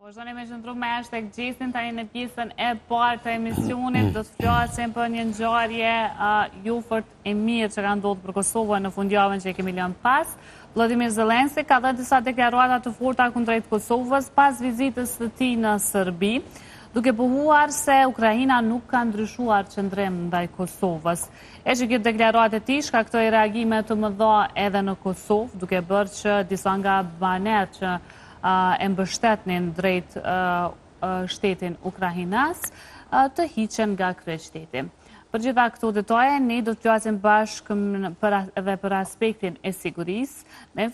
Vazhdoni me qëndru me #Gjesin tani në pjesën e parë të emisionit. Do të flasim për një ngjarje jo fort e mirë që ka ndodhur për Kosovën në fundjavën që e kemi lënë pas. Vladimir Zelensky ka dhënë disa deklarata të forta kundrejt Kosovës pas vizitës së tij në Serbi, duke pohuar se Ukraina nuk ka ndryshuar qëndrim ndaj Kosovës. E që kjo deklaratë e tij shkaktoi reagime të mëdha edhe në Kosovë, duke bërë që disa nga banet që e mbështetnin drejt shtetin ukrainas të hiqen nga kryeshteti. Për gjitha këto detaje, ne do të flasim bashkë edhe për aspektin e sigurisë me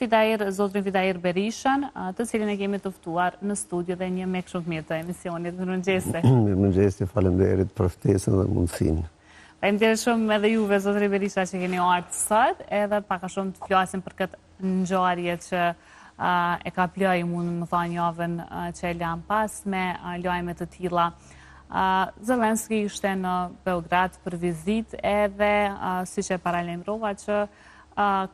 zotrin Fidair Berishën, të cilin e kemi të ftuar në studio dhe një mik shumë të mirë të emisionit. Mirëmëngjesi. Mirëmëngjesi, faleminderit për ftesën dhe mundësinë. Faleminderit shumë edhe juve, zotri Berisha, që keni ardhur sot, edhe pak a shumë të flasim për këtë ngjarje që e ka ploj, mund më thonë, javën që e lanë pas me lajme të tilla. Zelensky ishte në Beograd për vizit edhe siç e paralajmërova që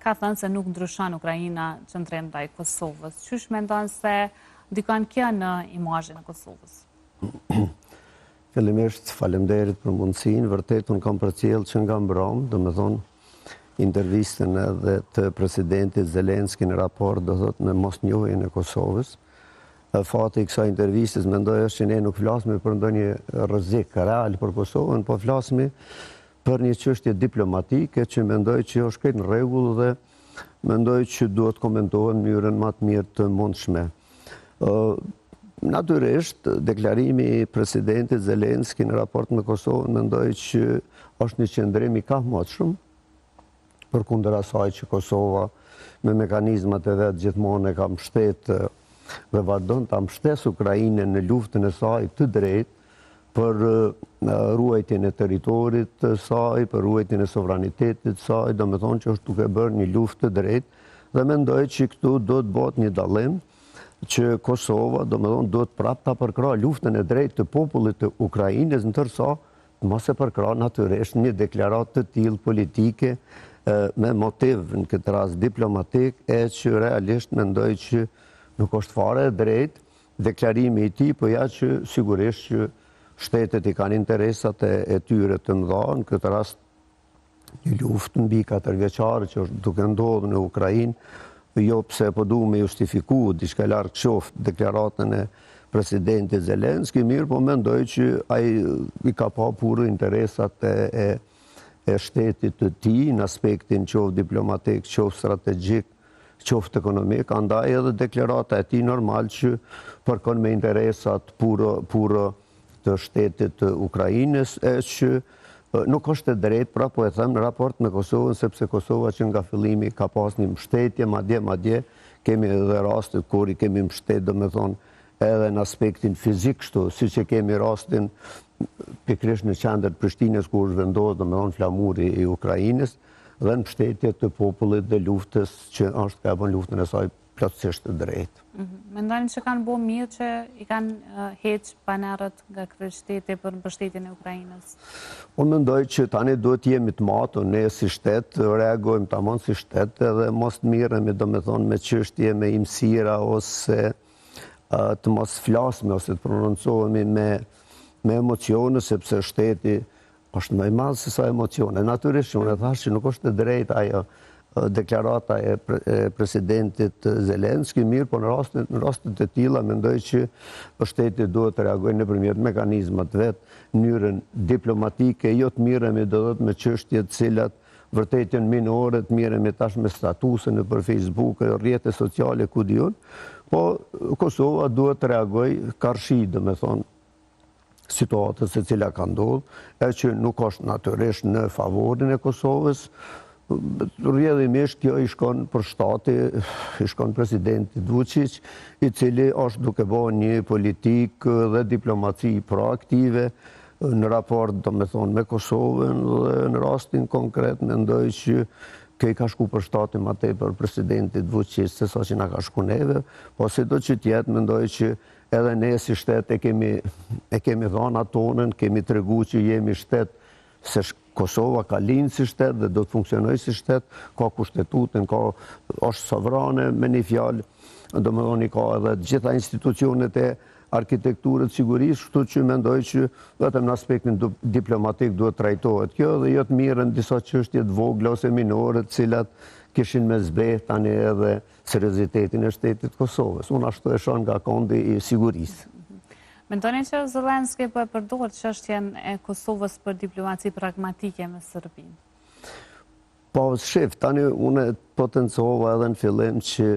ka thënë se nuk ndryshon Ukraina qëndrim ndaj Kosovës. Qysh mendon se ndikon kjo në imazhin e Kosovës? Fillimisht faleminderit për mundësinë. Vërtet unë kam përcjell që nga mbrëm, domethënë intervistën edhe të presidentit Zelensky në raport do thot në mosnjohjen e Kosovës. Fati i kësaj intervistës mendoj është që ne nuk flasmi për ndonjë rrezik real për Kosovën, po flasmi për një çështje diplomatike që mendoj që është krejt në rregull dhe mendoj që duhet komentohen në mënyrën më të mirë të mundshme. Natyrisht, deklarimi i presidentit Zelensky në raport me Kosovën mendoj që është një qëndrim i kahmotshëm, përkundër asaj që Kosova me mekanizmat e vetë gjithmonë e ka mbështetë dhe vazhdon ta mbështesë Ukrainën në luftën e saj të drejtë për ruajtjen e territorit të saj, për ruajtjen e sovranitetit të saj, domethënë që është duke bërë një luftë të drejtë dhe mendoj që këtu do të bëhet një dallim që Kosova domethënë do të prapë ta përkrahë luftën e drejtë të popullit të Ukrainës, ndërsa mos e përkrah natyrisht një deklaratë të tillë politike me motiv në këtë rast diplomatik, e që realisht mendoj që nuk është fare e drejtë deklarimi i tij, po ja që sigurisht që shtetet i kanë interesat e tyre të mëdha, në këtë rast një luftë mbi 4 vjeçare që është duke ndodhur në Ukrainë, jo pse po duam me justifiku diçka larg qoftë deklaratën e presidentit Zelensky, mirë, po mendoj që ai i ka pa purë interesat e shtetit të tij në aspektin qoftë diplomatik, qoftë strategjik, qoftë ekonomik, andaj edhe deklarata e tij normal që përkon me interesat puro të shtetit të Ukrainës, e që nuk është e drejtë, pra po e them në raport me Kosovën, sepse Kosova që nga fillimi ka pas një mbështetje, madje kemi edhe raste kur i kemi mbështet, domethënë edhe në aspektin fizik, kështu, siç e kemi rastin pikërisht në qendër Prishtinës ku është vendosur domethënë flamuri i Ukrainës dhe në mbështetje të popullit dhe luftës që është ka bën luftën e saj plotësisht të drejtë. Mendoni që kanë bërë mirë që i kanë heq banerët nga kryeshteti për mbështetjen e Ukrainës? Unë mendoj që tani duhet jemi të matur, ne si shtet reagojmë tamam si shtet edhe mos të miremi domethënë me çështje me imësira ose të mos flasme ose të prononcohemi me emocione, sepse shteti është më i madh se sa emocione. Natyrisht unë thash që nuk është e drejtë ajo deklarata e presidentit Zelensky, mirë, po në rastet e tilla mendoj që shteti duhet të reagojë nëpërmjet mekanizmat vet, në mënyrën diplomatike, jo të miremi do të me çështje të cilat vërtet janë minore, të miremi tash me statuse nëpër Facebook, rrjete sociale ku diun, po Kosova duhet të reagojë karshi, domethënë situatës e cila ka ndodhur, e që nuk është natyrisht në favorin e Kosovës. Rrjedhimisht kjo i shkon për shtati, i shkon presidentit Vučić, i cili është duke bërë një politikë dhe diplomaci proaktive në raport domethënë me Kosovën dhe në rastin konkret mendoj që kjo i ka shku për shtati më tepër presidentit Vučić se sa që na ka shku neve, po sido që tjetë mendoj që edhe ne si shtet e kemi dhënë atonën, kemi treguar që jemi shtet se Kosova ka linë si shtet dhe do të funksionojë si shtet, ka kushtetutën, është sovrane me një fjalë, domethënë ka edhe gjitha institucionet e arkitekturët sigurisë, kështu që mendoj që vetëm në aspektin diplomatik duhet trajtohet kjo dhe jo të mirën disa çështje të vogla ose minore të cilat kishin me zbeh tani edhe seriozitetin e shtetit Kosovës. Unë ashtu e shoh nga kondi i sigurisë. Mendoni që Zelenski po e përdor çështjen e Kosovës për diplomaci pragmatike me Serbinë? Po, shef, tani unë potencova edhe në fillim që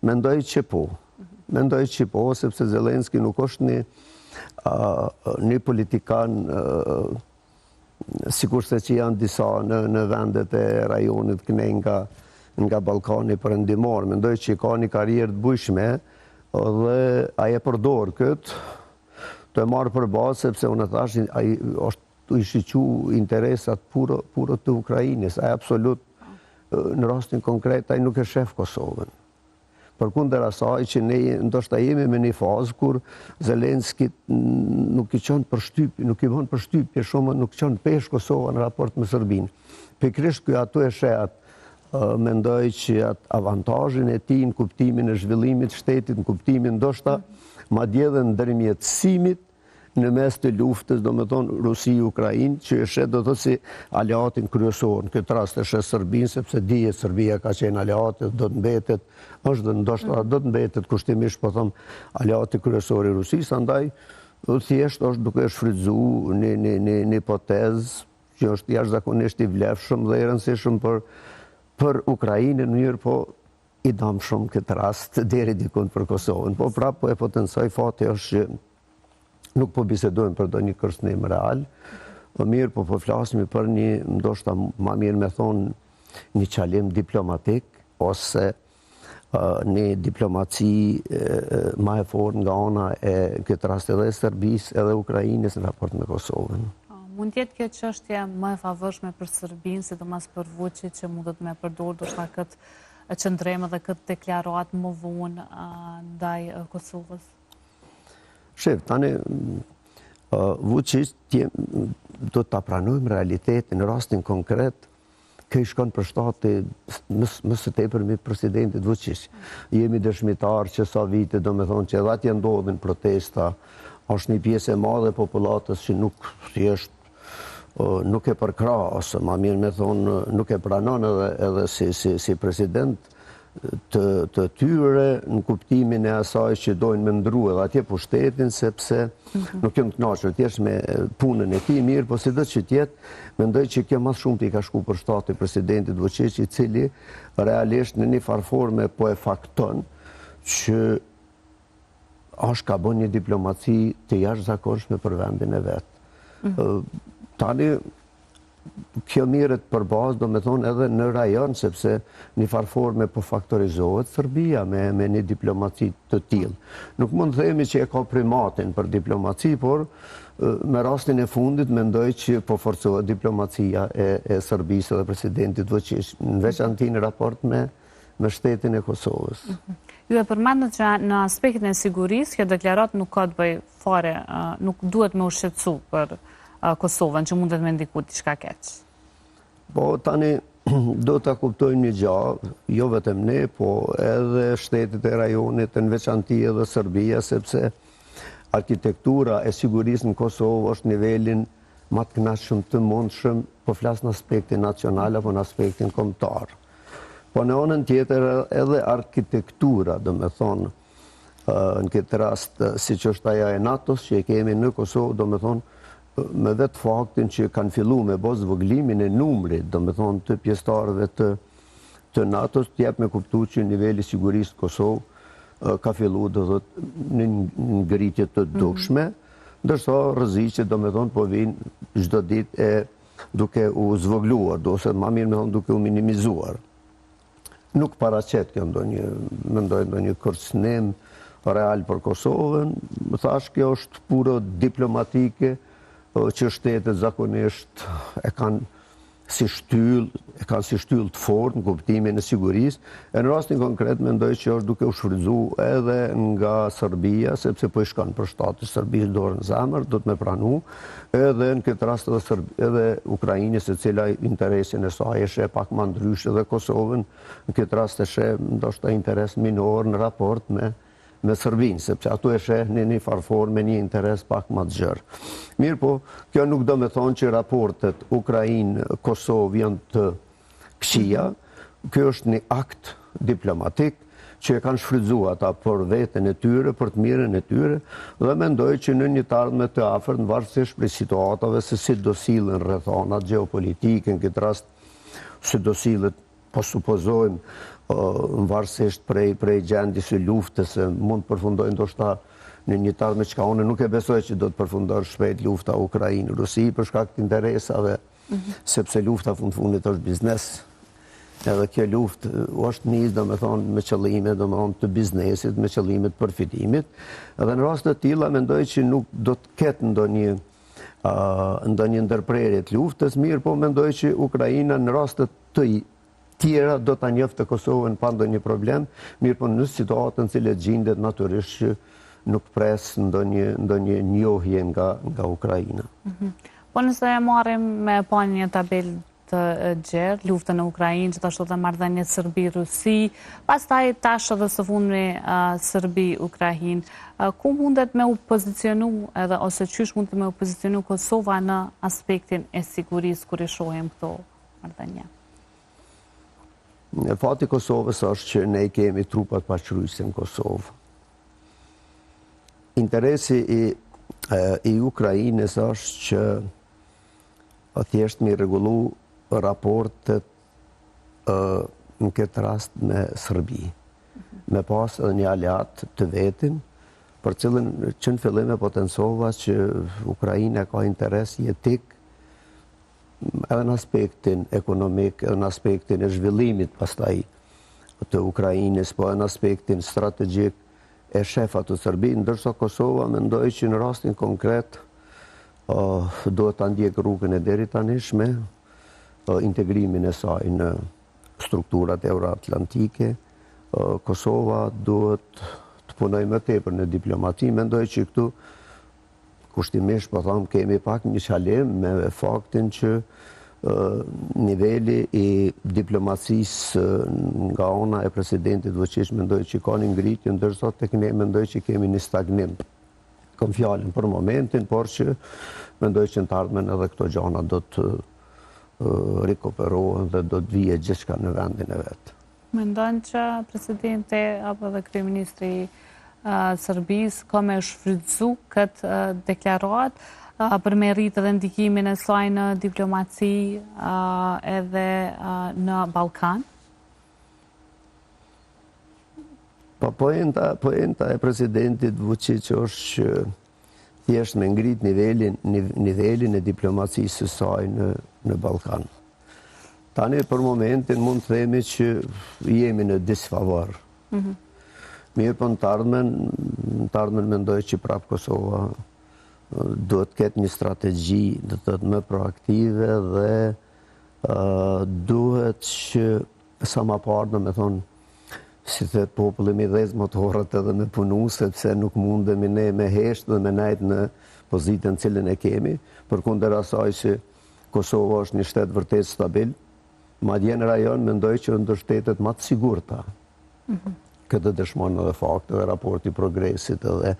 mendoj që po. Mendoj që po, sepse Zelenski nuk është një politikan sikurse që janë disa në vendet e rajonit kënej nga Ballkani Perëndimor. Mendoj që ka një karrierë të bujshme dhe ai e përdor këtë të e marrë për bazë, sepse unë thash ai është i shiqu interesat puro të Ukrainës. Ai absolut në rastin konkret ai nuk e shef Kosovën. Përkundër asaj që ne ndoshta jemi me një fazë kur Zelenski nuk i çon përshtypje, nuk i bën përshtypje shumë, nuk çon pesh Kosova në raport me Serbinë. Pikërisht ky ato e shehat. Mendoj që atë avantazhin e tij në kuptimin e zhvillimit të shtetit, në kuptimin ndoshta madje edhe ndërmjetësimit në mes të luftës, do me thonë Rusi-Ukrainë, që e shet do të thotë si aleatin kryesor. Në këtë rast e shet Serbinë, sepse dihet Serbia ka qenë aleatit, do të mbetet, është ndoshta do të mbetet kushtimisht, po them, aleati kryesor i Rusisë, andaj thjesht është duke shfrytzuar një hipotezë që është jashtëzakonisht i vlefshëm dhe i rëndësishëm për Ukrainën, në mënyrë po i dëmshëm këtë rast deri diku për Kosovën. Po prapë po e potencoj, fati është që nuk po bisedojmë për do një kërcënim real, po mirë po flasim për një, ndoshta ma mirë me thonë, një qalim diplomatik, ose një diplomaci ma e fortë nga ana e këtë rast edhe Serbisë edhe Ukrainës në raport me Kosovën. Mund tjetë kjo çështje më e favërshme për Serbinë, sidomos për Vučić që mundet me përdorë ndoshta këtë qëndrim dhe këtë deklaratë më vonë ndaj Kosovës? Shef, tani Vučić do ta pranojmë realitetin në rastin konkret, kë i shkon për shtati më së tepër me presidentit Vučić. Jemi dëshmitar që sa vite, do me thonë që edhe atje ndodhin protesta, është një pjesë e madhe e popullatës që nuk e përkrahas, ma mirë me thonë, nuk e pranon edhe si president të tyre në kuptimin e asaj që dojnë me ndru edhe atje pushtetin, sepse nuk jam të kënaqur thjesht me punën e tij mirë, po sido që tjetë, mendoj që kjo më shumë i ka shku për shtati presidentit Vučić, i cili realisht në një farforme po e fakton që është ka bën një diplomaci të jashtëzakonshme për vendin e vet. Tani kjo mirët për bazë, do me thonë edhe në rajon, sepse një farforme po faktorizohet Serbia me një diplomaci të tillë. Nuk mund të themi që e ka primatin për diplomaci, por me rastin e fundit mendoj që po forcohet diplomacia e Serbisë dhe presidentit Vučić, në veçanti në raport me shtetin e Kosovës. Ju e përmendët që në aspektin e sigurisë, kjo deklaratë nuk ka të bëj fare, nuk duhet me u shqetësu për Kosovën, që mundet me ndiku diçka keq. Po, tani do të kuptojmë një gjë, jo vetëm ne, po edhe shtetet e rajonit, në veçanti edhe Serbia, sepse arkitektura e sigurisë në Kosovë është nivelin më të kënaqshëm të mundshëm, po flas në aspektin nacional apo në aspektin kombëtar. Po në anën tjetër edhe arkitektura, do me thonë, në këtë rast, siç është ajo e NATO-s që e kemi në Kosovë, do me thonë, me vetë faktin që kanë fillu me bos zvogëlimin e numrit, do me thonë të pjesëtarëve të NATO-s, të jep me kuptu që niveli sigurisë Kosovë ka fillu në ngritje të dukshme, ndërsa rreziqet, do me thonë, po vinë çdo ditë duke u zvogluar, ose ma mirë me thonë duke u minimizuar. Nuk paraqet kjo ndonjë kërcënim real për Kosovën, më thash kjo është puro diplomatike, që shtetet zakonisht e kanë si shtyllë të fortë në kuptimin e sigurisë. E në rastin konkret mendoj që është duke u shfrytzuar edhe nga Serbia, sepse po i shkon për shtatin Serbisë dorën zemër, do të me pranu, edhe në këtë rast edhe Ukrainës, e cila interesin e saj e sheh pak më ndryshe, edhe Kosovën, në këtë rast e sheh ndoshta interes minor në raport me me Serbinë, sepse atu e sheh në një farfor me një interes pak më të gjerë. Mirë po, kjo nuk do me thonë që raportet Ukrainë-Kosovë janë të këqija, kjo është një akt diplomatik që e kanë shfrytzuar ata për veten e tyre, për të mirën e tyre, dhe mendoj që në një të ardhme të afërt, varësisht prej situatave se si do sillen rrethonat gjeopolitike, në këtë rast si do sillet, po supozojmë, varësisht prej gjendjes së luftës, se mund të përfundojë ndoshta në një të ardhme çka unë nuk e besoj që do të përfundojë shpejt lufta Ukrainë-Rusi për shkak të interesave, sepse lufta fundit është biznes. Edhe kjo luftë është nis, domethënë me qëllime, domethënë të biznesit, me qëllime të përfitimit. Edhe në rast të tilla mendoj që nuk do të ketë ndonjë ndërprerje të luftës, mirë po mendoj që Ukraina në raste të tjera do ta njoftë Kosovën pa ndonjë problem, mirë po në situatën që gjendet natyrisht që nuk pres ndonjë njohje nga Ukraina. Po nëse e marrim me pa një tabel të gjerë, luftën në Ukrainë, gjithashtu dhe marrëdhëniet Serbi-Rusi, pastaj tash edhe së fundmi Serbi-Ukrainë. Ku mundet me u pozicionu edhe ose qysh mund të me u pozicionu Kosova në aspektin e sigurisë kur i shohim këto marrëdhënie? Fati i Kosovës është që ne kemi trupat paqëruese në Kosovë. Interesi i Ukrainës është që thjesht me rregullu raportet në këtë rast me Serbi, me pas edhe një aleat të vetin, për cilën që në fillim e potencova që Ukraina ka interes jetik edhe në aspektin ekonomik, edhe në aspektin e zhvillimit pastaj të Ukrainës, po edhe në aspektin strategjik e shefat të Serbi, ndërsa Kosova mendoj që në rastin konkret duhet ta ndjek rrugën e deri tanishme, integrimin e saj në strukturat euroatlantike. Kosova duhet të punoj më tepër në diplomati. Mendoj që këtu kushtimisht po them kemi pak një çalim me faktin që niveli i diplomacisë nga ona e presidentit Vučić mendoj që ka një ngritje, ndërsa tek ne mendoj që kemi një stagnim. Kam fjalën për momentin, por që mendoj që në të ardhmen edhe këto gjëra do të rikuperohen dhe do të vijë gjithçka në vendin e vet. Mendon që presidenti apo dhe kryeministri Serbisë ka me shfrytzu këtë deklaratë për me rritë edhe ndikimin e saj në diplomaci edhe në Ballkan? Poenta e presidentit Vučić është që thjesht me ngrit nivelin e diplomacisë së saj në Ballkan. Tani për momentin mund të themi që jemi në disfavor. Mirë po në të ardhmen mendoj që prapë Kosova duhet të ketë një strategji do të thotë më proaktive dhe duhet që sa më parë domethënë si thëtë populli me dhez motorët edhe me punu, sepse nuk mundemi ne me heshtë dhe me nejtë në pozitën cilën e kemi, përkundër asaj që Kosova është një shtet vërtet stabil, madje në rajon mendoj që ndër shtetet më të sigurta. Këtë dëshmon edhe fakte dhe raporti progresit edhe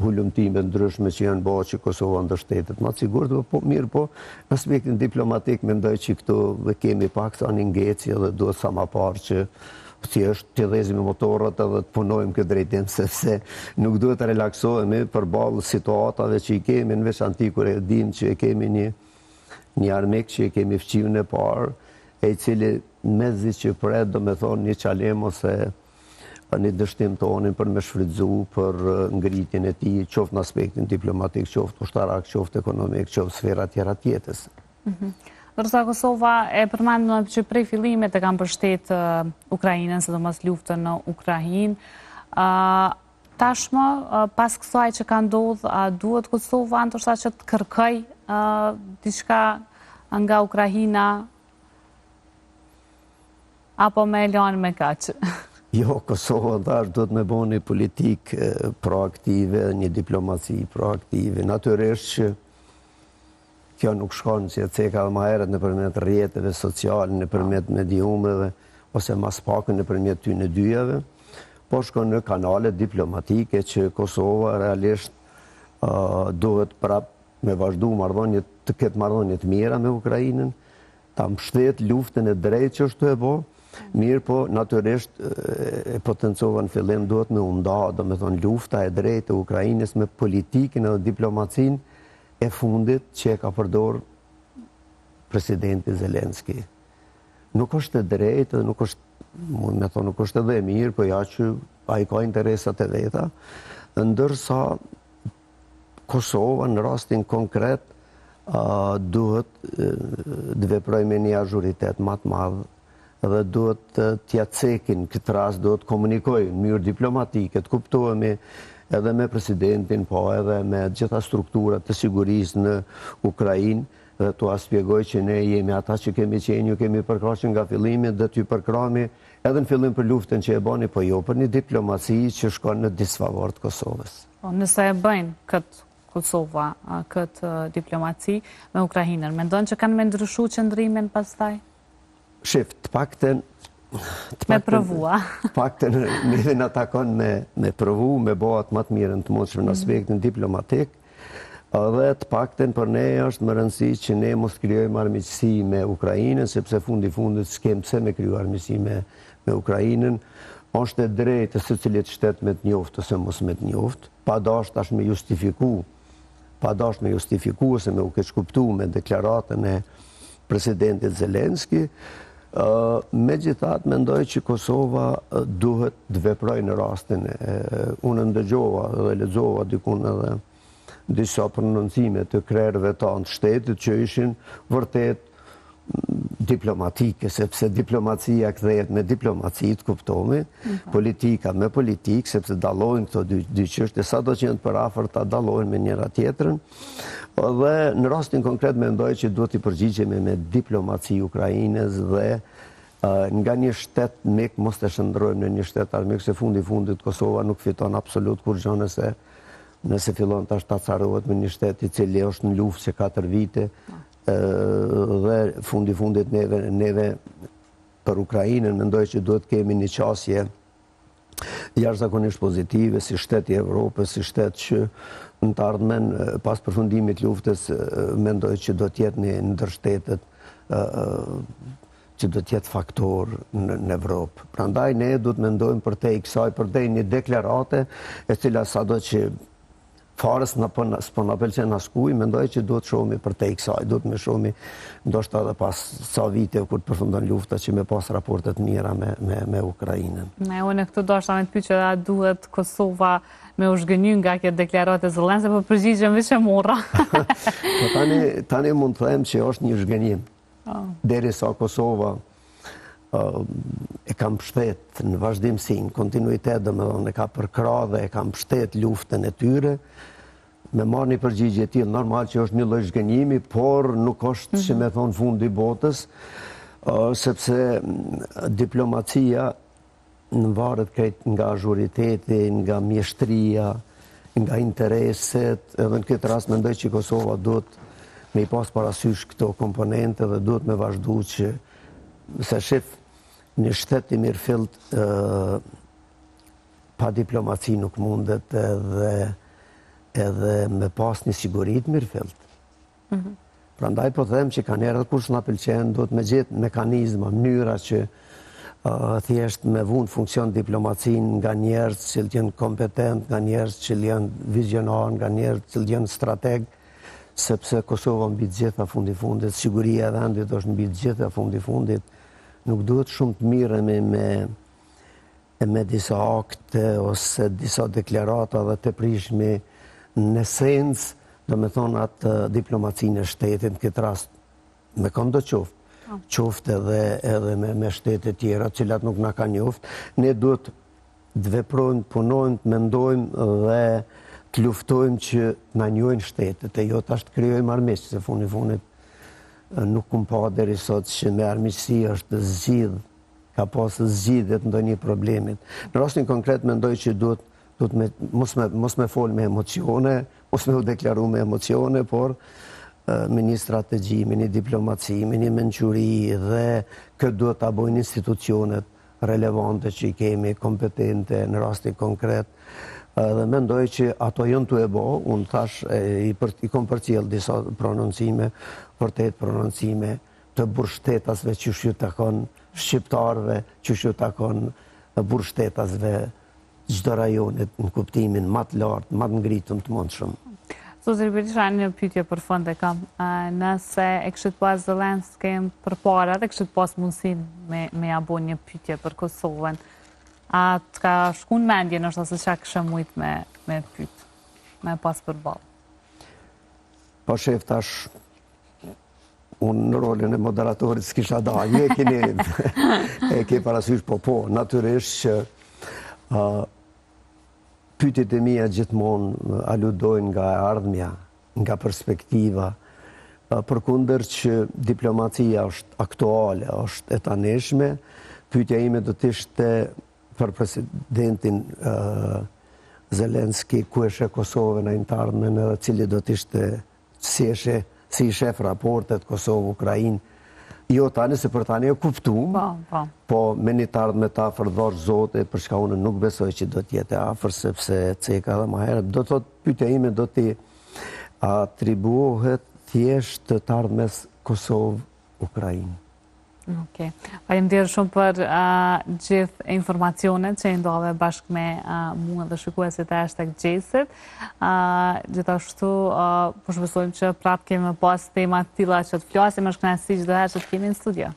hulumtime ndryshme që janë bërë që Kosova ndër shtetet më të sigurta, po mirë po në aspektin diplomatik mendoj që këtu kemi pak sa një ngecje dhe duhet sa më parë që thjesht të dhezim motorët edhe të punojmë këtë drejtim, sepse nuk duhet të relaksohemi përballë situatave që i kemi në veçanti kur e dim që e kemi një armik që e kemi fqiu në parë, e i cili mezi që pret do me thonë një çalim ose një dështim tonin për me shfrytzu për ngritjen e tij, qoftë në aspektin diplomatik, qoftë ushtarak, qoftë ekonomik, qoftë sfera tjera të jetës. Ndërsa Kosova e përmendën që prej fillimit e kanë mbështet Ukrainën, sidomos luftën në Ukrainë. Tashmë, pas kësaj që ka ndodhur, duhet Kosova ndoshta që të kërkoj diçka nga Ukraina apo me lanë me kaq? Jo, Kosova tash duhet me bëni një politikë proaktive, një diplomaci proaktive. Natyrisht që kjo nuk shkon që e ceka më herët nëpërmjet rrjeteve sociale, nëpërmjet mediumeve, ose mas pakën nëpërmjet ty në dyjave, po shkon në kanale diplomatike që Kosova realisht duhet prap me vazhdu të ketë marrëdhënie të mira me Ukrainën, ta mbështet luftën e drejtë që është e bo, mirë po natyrisht e potencova në fillim duhet me unda, do me thonë lufta e drejtë e Ukrainës me politikën edhe diplomacin e fundit që e ka përdor presidenti Zelenski. Nuk është e drejtë, nuk është edhe e mirë, po ja që a i ka interesat e veta, ndërsa Kosova në rastin konkret duhet të veproj me një azhuritet më të madh dhe duhet t'ja cekin këtë rast, duhet të komunikoj në mënyrë diplomatike, të kuptohemi edhe me presidentin, po edhe me gjitha strukturat të sigurisë në Ukrainë, dhe t'u shpjegoj që ne jemi ata që kemi qenë, ju kemi përkrahur nga fillimi dhe t'ju përkrahemi edhe në fillim për luftën që e bani, po jo për një diplomaci që shkon në disfavor të Kosovës. Nëse e bëjnë këtë Kosova, këtë diplomaci me Ukrainën, mendon që kanë me ndryshu qëndrimin pastaj? Shif, të pakten... Me provua. Të pakten neve në takon me provu, me bëhat më të mirën të mundshme në aspektin diplomatik, dhe të pakten për ne është më rëndësi që ne mos krijojmë armiqësi me Ukrainën, sepse fundi fundit s'kem pse me kriju armiqësi me Ukrainën, është e drejtë se cilit shtet me të njoftë ose mos me të njoftë, pa dash tash me justifiku ose me u keq kuptu me deklaratën e presidentit Zelenski. Megjithatë mendoj që Kosova duhet të veprojë në rastin unë ndëgjova dhe lexova dikun edhe disa prononcime të krerëve tanë të shtetit që ishin vërtet diplomatike, sepse diplomacia kthehet me diplomaci, të kuptohemi, politika me politikë, sepse dallojnë këto dy çështje, sado që janë të përafërt ta dallojnë me njëra tjetrën. Dhe në rastin konkret mendoj që duhet i përgjigjemi me diplomaci Ukrainës dhe nga një shtet mik mos të shndrojmë në një shtet armik, se fundit Kosova nuk fiton absolut kurrë nëse fillon tash ta carohet me një shtet i cili është në luftë që 4 vite. Dhe fundit neve për Ukrainën mendoj që duhet kemi një qasje jashtëzakonisht pozitive si shtet i Evropës, si shtet që në të ardhmen pas përfundimit luftës mendoj që do t'jetë një ndër shtetet që do t'jetë faktor në Evropë. Prandaj ne duhet mendojmë për te i kësaj, për te një deklarate e cila sado që farës s'po në pëlqen askuj, mendoj që duhet shohemi për te i kësaj, duhet me shohemi ndoshta edhe pas sa vite kur të përfundon lufta që me pas raportet mira me Ukrainën. Unë këtu doshta me të pyet që duhet Kosova me u zhgënjy nga kjo deklarate Zelenski, po përgjigjem veç e morra. Tani mund të them që është një zhgënjim. Derisa Kosova e ka mbështet në vazhdimsi, në kontinuitet, domethënë e ka përkrah dhe e ka mbështet luftën e tyre, me marrë një përgjigje e tillë, normal që është një lloj zhgënjimi, por nuk është që me thonë fundi botës, sepse diplomacia në varet krejt nga azhuriteti, nga mjeshtria, nga intereset, edhe në këtë rast mendoj që Kosova duhet me i pas parasysh këto komponente dhe duhet me vazhdu që se shif një shtet i mirëfillt pa diplomaci nuk mundet edhe me pas një sigurit mirëfillt. Prandaj po them që kanë herë kur s'na pëlqen, duhet me gjetë mekanizma, mënyra që thjesht me vund funksion diplomacin nga njerëz që janë kompetent, nga njerëz që janë vizionar, nga njerëz që janë strateg, sepse Kosova mbi të gjitha fundit, siguria e vendit është mbi të gjitha fundit, nuk duhet shumë të miremi me disa akte ose disa deklarata dhe të prishmi në esencë, do me thonë atë diplomacinë e shtetit, në këtë rast me këndo qoftë edhe me shtetet tjera, cilat nuk na ka njoftë, ne duhet të veprojmë, punojmë, të mendojmë dhe të luftojmë që na njohin shtetet, e jo tash të krijojmë armiqë, se fundit nuk kum pa deri sot që me armiqësi është zgjidh, ka pas zgjidhjet ndonjë problemit. Në rastin konkret mendoj që duhet mos me fol me emocione, mos me u deklaru me emocione, por me një strategji, me një diplomaci, me një menquri dhe këtë duhet ta bojnë institucionet relevante që i kemi, kompetente në rastin konkret. Dhe mendoj që ato janë të e bo, unë tash i kom përcjell disa prononcime, vërtet prononcime të burgshtetasve që ju takon shqiptarve, që ju takon burgshtetasve çdo rajonit në kuptimin më të lartë, më të ngritëm të mundshëm. Zotëri Berisha, një pyetje për fund e kam. Nëse e këshit pas Zelenskijin përpara dhe këshit pas mundësin me ja bo një pyetje për Kosovën, a të ka shku në mendje nështë se qa kësha mujt me pyet, me pas përballë? Po shef tash, unë në rolin e moderatorit s'kisha da, e ke parasysh po, natyrisht që pyetjet e mia gjithmonë aludojnë nga ardhmja, nga perspektiva, përkundër që diplomacia është aktuale, është e tanishme, pyetja ime do të ishte për presidentin Zelenski, ku eshe Kosovën në ardhmen, edhe cili do të ishte si i shef raportet Kosovë-Ukrainë. Jo tani, se për tani e kuptum, po me një të ardhme ta afërdosh zote, për shka unë nuk besoj që do t'jete afër, sepse ceka dhe ma herët. Do të thot, pyetja ime do t'i atribuohet thjesht të ardhmes Kosovë-Ukrainë. Okej. Faleminderit shumë për gjithë informacionet që i ndodhe bashkë me mua dhe shikuesit e #Gjesit. Gjithashtu, po shpresojmë që prapë kemi pas tema të tilla që të flasim, është kënaqësi çdo herë që të kemi në studio.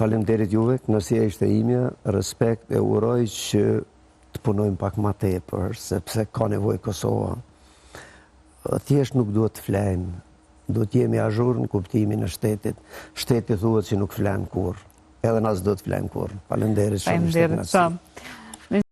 Faleminderit juve, kënaqësia ishte imja, respekt e uroj që të punojmë pak më tepër, sepse ka nevojë Kosova. Thjesht nuk duhet të flejmë. Do t'jemi azhur në kuptimin e shtetit. Shteti thuhet që nuk flen kurrë. Edhe na s'do të flen kurrë. Faleminderit shumë. Faleminderit shumë.